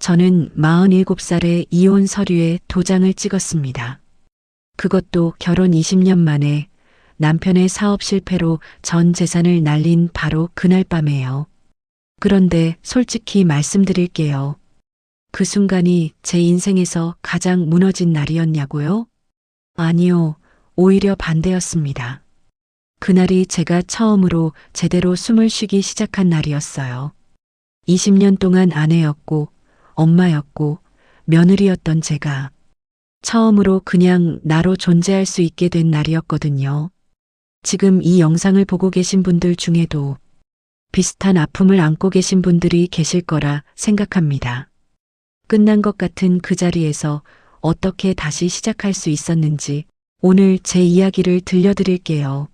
저는 47살에 이혼 서류에 도장을 찍었습니다. 그것도 결혼 20년 만에 남편의 사업 실패로 전 재산을 날린 바로 그날 밤에요. 그런데 솔직히 말씀드릴게요. 그 순간이 제 인생에서 가장 무너진 날이었냐고요? 아니요, 오히려 반대였습니다. 그날이 제가 처음으로 제대로 숨을 쉬기 시작한 날이었어요. 20년 동안 아내였고, 엄마였고, 며느리였던 제가 처음으로 그냥 나로 존재할 수 있게 된 날이었거든요. 지금 이 영상을 보고 계신 분들 중에도 비슷한 아픔을 안고 계신 분들이 계실 거라 생각합니다. 끝난 것 같은 그 자리에서 어떻게 다시 시작할 수 있었는지 오늘 제 이야기를 들려드릴게요.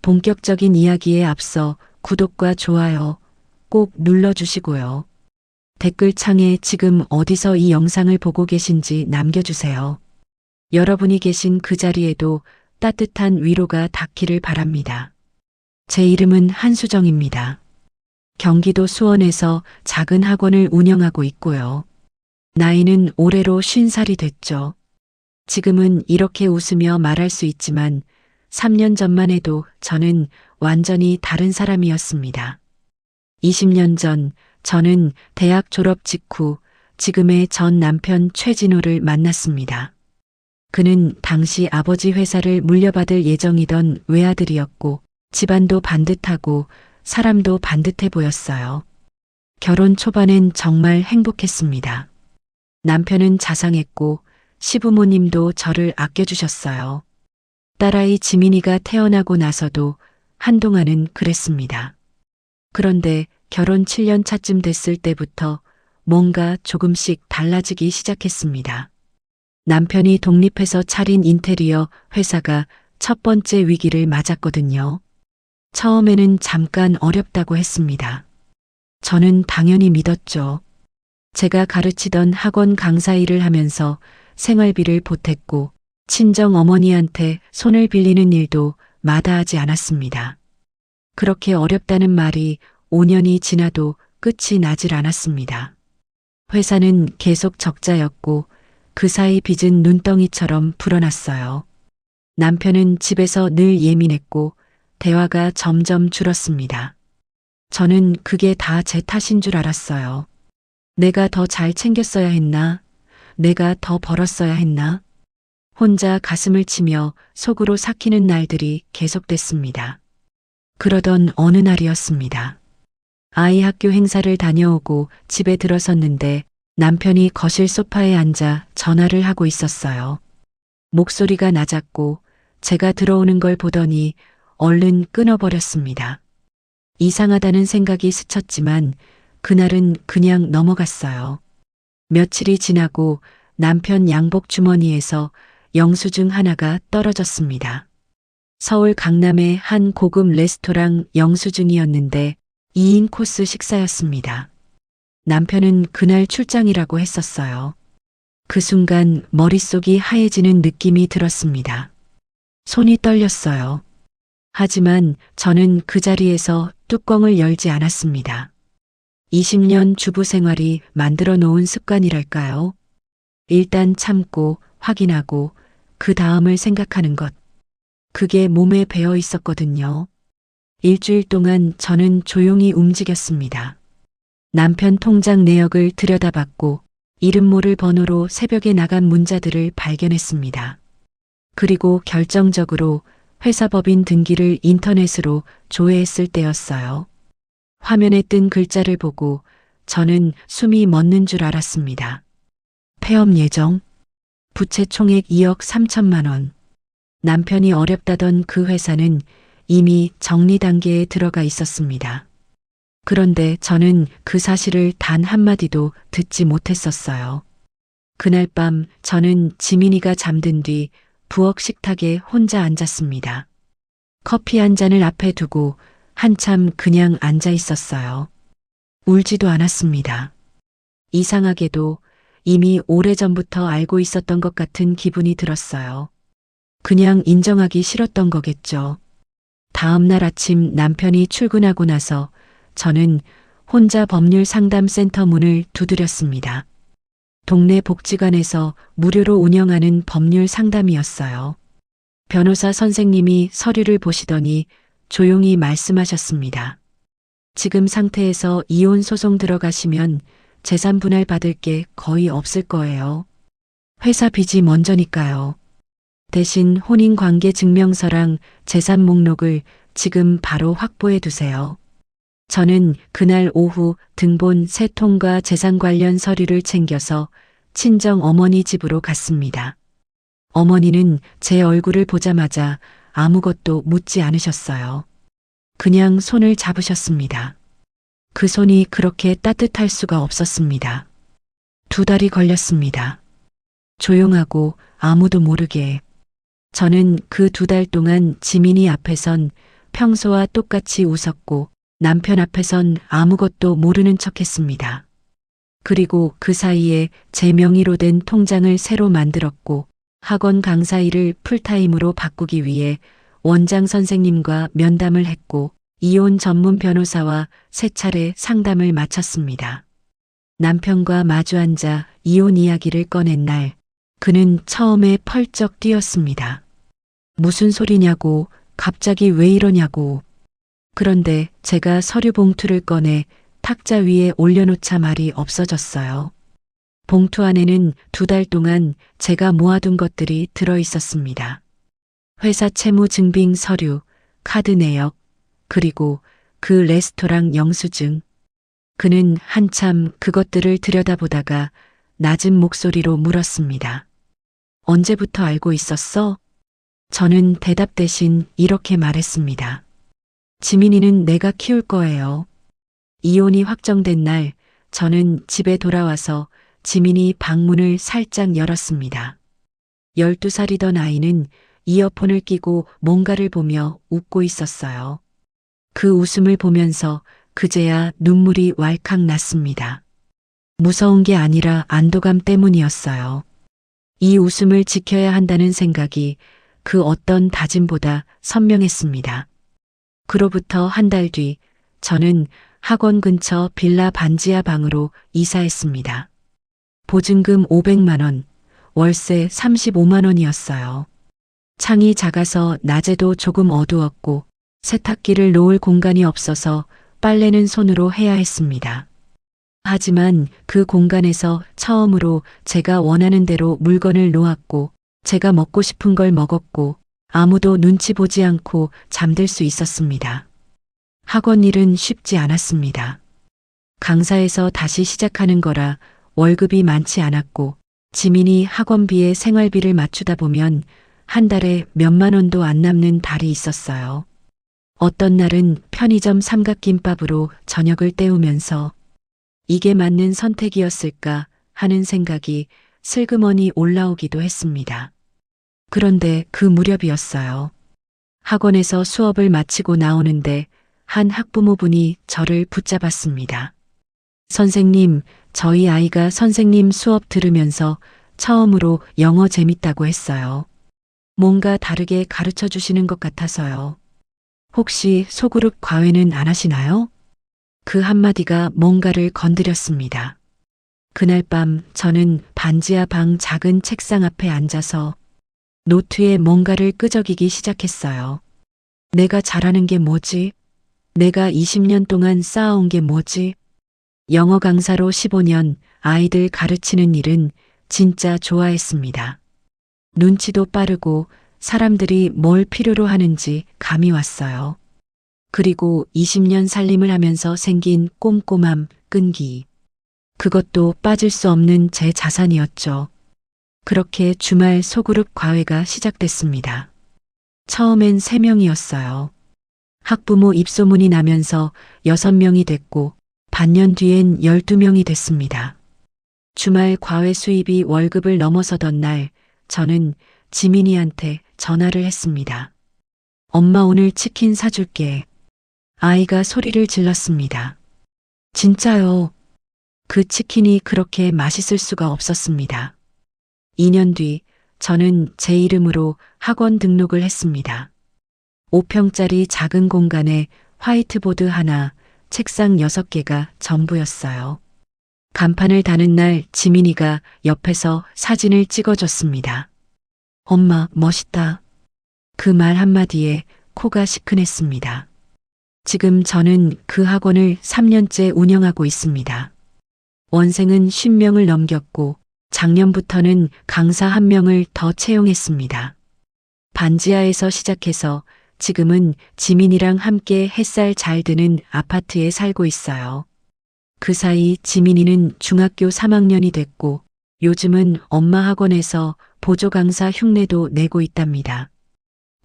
본격적인 이야기에 앞서 구독과 좋아요 꼭 눌러주시고요. 댓글창에 지금 어디서 이 영상을 보고 계신지 남겨주세요. 여러분이 계신 그 자리에도 따뜻한 위로가 닿기를 바랍니다. 제 이름은 한수정입니다. 경기도 수원에서 작은 학원을 운영하고 있고요. 나이는 올해로 50살이 됐죠. 지금은 이렇게 웃으며 말할 수 있지만 3년 전만 해도 저는 완전히 다른 사람이었습니다. 20년 전 저는 대학 졸업 직후 지금의 전 남편 최진호를 만났습니다. 그는 당시 아버지 회사를 물려받을 예정이던 외아들이었고 집안도 반듯하고 사람도 반듯해 보였어요. 결혼 초반엔 정말 행복했습니다. 남편은 자상했고 시부모님도 저를 아껴주셨어요. 딸아이 지민이가 태어나고 나서도 한동안은 그랬습니다. 그런데 결혼 7년 차쯤 됐을 때부터 뭔가 조금씩 달라지기 시작했습니다. 남편이 독립해서 차린 인테리어 회사가 첫 번째 위기를 맞았거든요. 처음에는 잠깐 어렵다고 했습니다. 저는 당연히 믿었죠. 제가 가르치던 학원 강사 일을 하면서 생활비를 보탰고 친정 어머니한테 손을 빌리는 일도 마다하지 않았습니다. 그렇게 어렵다는 말이 5년이 지나도 끝이 나질 않았습니다. 회사는 계속 적자였고 그 사이 빚은 눈덩이처럼 불어났어요. 남편은 집에서 늘 예민했고 대화가 점점 줄었습니다. 저는 그게 다 제 탓인 줄 알았어요. 내가 더 잘 챙겼어야 했나? 내가 더 벌었어야 했나? 혼자 가슴을 치며 속으로 삭히는 날들이 계속됐습니다. 그러던 어느 날이었습니다. 아이 학교 행사를 다녀오고 집에 들어섰는데 남편이 거실 소파에 앉아 전화를 하고 있었어요. 목소리가 낮았고 제가 들어오는 걸 보더니 얼른 끊어버렸습니다. 이상하다는 생각이 스쳤지만 그날은 그냥 넘어갔어요. 며칠이 지나고 남편 양복 주머니에서 영수증 하나가 떨어졌습니다. 서울 강남의 한 고급 레스토랑 영수증이었는데 2인 코스 식사였습니다. 남편은 그날 출장이라고 했었어요. 그 순간 머릿속이 하얘지는 느낌이 들었습니다. 손이 떨렸어요. 하지만 저는 그 자리에서 뚜껑을 열지 않았습니다. 20년 주부 생활이 만들어 놓은 습관이랄까요? 일단 참고 확인하고 그 다음을 생각하는 것. 그게 몸에 배어 있었거든요. 일주일 동안 저는 조용히 움직였습니다. 남편 통장 내역을 들여다봤고 이름 모를 번호로 새벽에 나간 문자들을 발견했습니다. 그리고 결정적으로 회사 법인 등기를 인터넷으로 조회했을 때였어요. 화면에 뜬 글자를 보고 저는 숨이 멎는 줄 알았습니다. 폐업 예정, 부채 총액 2억 3천만 원. 남편이 어렵다던 그 회사는 이미 정리 단계에 들어가 있었습니다. 그런데 저는 그 사실을 단 한마디도 듣지 못했었어요. 그날 밤 저는 지민이가 잠든 뒤 부엌 식탁에 혼자 앉았습니다. 커피 한 잔을 앞에 두고 한참 그냥 앉아 있었어요. 울지도 않았습니다. 이상하게도 이미 오래전부터 알고 있었던 것 같은 기분이 들었어요. 그냥 인정하기 싫었던 거겠죠. 다음 날 아침 남편이 출근하고 나서 저는 혼자 법률 상담센터 문을 두드렸습니다. 동네 복지관에서 무료로 운영하는 법률 상담이었어요. 변호사 선생님이 서류를 보시더니 조용히 말씀하셨습니다. 지금 상태에서 이혼 소송 들어가시면 재산 분할 받을 게 거의 없을 거예요. 회사 빚이 먼저니까요. 대신 혼인관계 증명서랑 재산 목록을 지금 바로 확보해 두세요. 저는 그날 오후 등본 3통과 재산 관련 서류를 챙겨서 친정 어머니 집으로 갔습니다. 어머니는 제 얼굴을 보자마자 아무것도 묻지 않으셨어요. 그냥 손을 잡으셨습니다. 그 손이 그렇게 따뜻할 수가 없었습니다. 2달이 걸렸습니다. 조용하고 아무도 모르게. 저는 그 2달 동안 지민이 앞에선 평소와 똑같이 웃었고 남편 앞에선 아무것도 모르는 척했습니다. 그리고 그 사이에 제 명의로 된 통장을 새로 만들었고 학원 강사 일을 풀타임으로 바꾸기 위해 원장 선생님과 면담을 했고 이혼 전문 변호사와 3차례 상담을 마쳤습니다. 남편과 마주 앉아 이혼 이야기를 꺼낸 날 그는 처음에 펄쩍 뛰었습니다. 무슨 소리냐고, 갑자기 왜 이러냐고. 그런데 제가 서류 봉투를 꺼내 탁자 위에 올려놓자 말이 없어졌어요. 봉투 안에는 2달 동안 제가 모아둔 것들이 들어 있었습니다. 회사 채무 증빙 서류, 카드 내역, 그리고 그 레스토랑 영수증. 그는 한참 그것들을 들여다보다가 낮은 목소리로 물었습니다. 언제부터 알고 있었어? 저는 대답 대신 이렇게 말했습니다. 지민이는 내가 키울 거예요. 이혼이 확정된 날 저는 집에 돌아와서 지민이 방문을 살짝 열었습니다. 12살이던 아이는 이어폰을 끼고 뭔가를 보며 웃고 있었어요. 그 웃음을 보면서 그제야 눈물이 왈칵 났습니다. 무서운 게 아니라 안도감 때문이었어요. 이 웃음을 지켜야 한다는 생각이 그 어떤 다짐보다 선명했습니다. 그로부터 한 달 뒤 저는 학원 근처 빌라 반지하 방으로 이사했습니다. 보증금 500만 원, 월세 35만 원이었어요. 창이 작아서 낮에도 조금 어두웠고 세탁기를 놓을 공간이 없어서 빨래는 손으로 해야 했습니다. 하지만 그 공간에서 처음으로 제가 원하는 대로 물건을 놓았고 제가 먹고 싶은 걸 먹었고 아무도 눈치 보지 않고 잠들 수 있었습니다. 학원 일은 쉽지 않았습니다. 강사에서 다시 시작하는 거라 월급이 많지 않았고 지민이 학원비에 생활비를 맞추다 보면 한 달에 몇만 원도 안 남는 달이 있었어요. 어떤 날은 편의점 삼각김밥으로 저녁을 때우면서 이게 맞는 선택이었을까 하는 생각이 슬그머니 올라오기도 했습니다. 그런데 그 무렵이었어요. 학원에서 수업을 마치고 나오는데 한 학부모분이 저를 붙잡았습니다. 선생님, 저희 아이가 선생님 수업 들으면서 처음으로 영어 재밌다고 했어요. 뭔가 다르게 가르쳐 주시는 것 같아서요. 혹시 소그룹 과외는 안 하시나요? 그 한마디가 뭔가를 건드렸습니다. 그날 밤 저는 반지하 방 작은 책상 앞에 앉아서 노트에 뭔가를 끄적이기 시작했어요. 내가 잘하는 게 뭐지? 내가 20년 동안 쌓아온 게 뭐지? 영어 강사로 15년 아이들 가르치는 일은 진짜 좋아했습니다. 눈치도 빠르고 사람들이 뭘 필요로 하는지 감이 왔어요. 그리고 20년 살림을 하면서 생긴 꼼꼼함, 끈기. 그것도 빠질 수 없는 제 자산이었죠. 그렇게 주말 소그룹 과외가 시작됐습니다. 처음엔 3명이었어요. 학부모 입소문이 나면서 6명이 됐고 반년 뒤엔 12명이 됐습니다. 주말 과외 수입이 월급을 넘어서던 날 저는 지민이한테 전화를 했습니다. 엄마 오늘 치킨 사줄게. 아이가 소리를 질렀습니다. 진짜요? 그 치킨이 그렇게 맛있을 수가 없었습니다. 2년 뒤 저는 제 이름으로 학원 등록을 했습니다. 5평짜리 작은 공간에 화이트보드 하나, 책상 6개가 전부였어요. 간판을 다는 날 지민이가 옆에서 사진을 찍어줬습니다. 엄마, 멋있다. 그 말 한마디에 코가 시큰했습니다. 지금 저는 그 학원을 3년째 운영하고 있습니다. 원생은 50명을 넘겼고 작년부터는 강사 1명을 더 채용했습니다. 반지하에서 시작해서 지금은 지민이랑 함께 햇살 잘 드는 아파트에 살고 있어요. 그 사이 지민이는 중학교 3학년이 됐고 요즘은 엄마 학원에서 보조 강사 흉내도 내고 있답니다.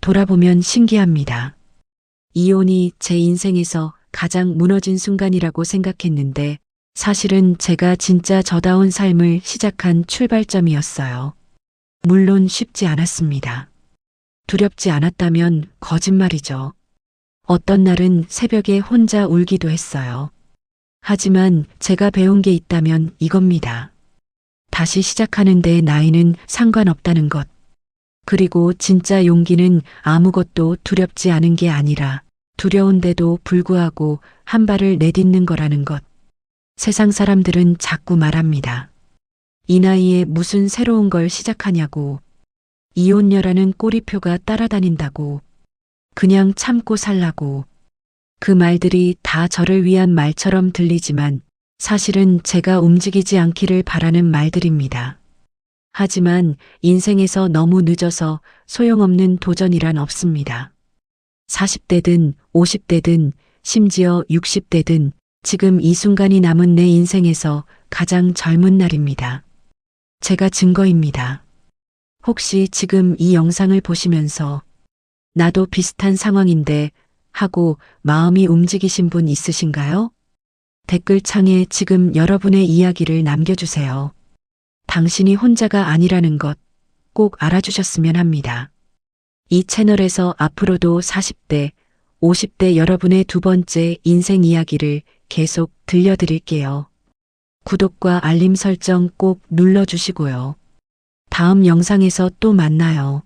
돌아보면 신기합니다. 이혼이 제 인생에서 가장 무너진 순간이라고 생각했는데 사실은 제가 진짜 저다운 삶을 시작한 출발점이었어요. 물론 쉽지 않았습니다. 두렵지 않았다면 거짓말이죠. 어떤 날은 새벽에 혼자 울기도 했어요. 하지만 제가 배운 게 있다면 이겁니다. 다시 시작하는데 나이는 상관없다는 것. 그리고 진짜 용기는 아무것도 두렵지 않은 게 아니라 두려운데도 불구하고 한 발을 내딛는 거라는 것. 세상 사람들은 자꾸 말합니다. 이 나이에 무슨 새로운 걸 시작하냐고. 이혼녀라는 꼬리표가 따라다닌다고. 그냥 참고 살라고. 그 말들이 다 저를 위한 말처럼 들리지만 사실은 제가 움직이지 않기를 바라는 말들입니다. 하지만 인생에서 너무 늦어서 소용없는 도전이란 없습니다. 40대든 50대든 심지어 60대든 지금 이 순간이 남은 내 인생에서 가장 젊은 날입니다. 제가 증거입니다. 혹시 지금 이 영상을 보시면서 나도 비슷한 상황인데 하고 마음이 움직이신 분 있으신가요? 댓글창에 지금 여러분의 이야기를 남겨주세요. 당신이 혼자가 아니라는 것 꼭 알아주셨으면 합니다. 이 채널에서 앞으로도 40대, 50대 여러분의 두 번째 인생 이야기를 계속 들려드릴게요. 구독과 알림 설정 꼭 눌러주시고요. 다음 영상에서 또 만나요.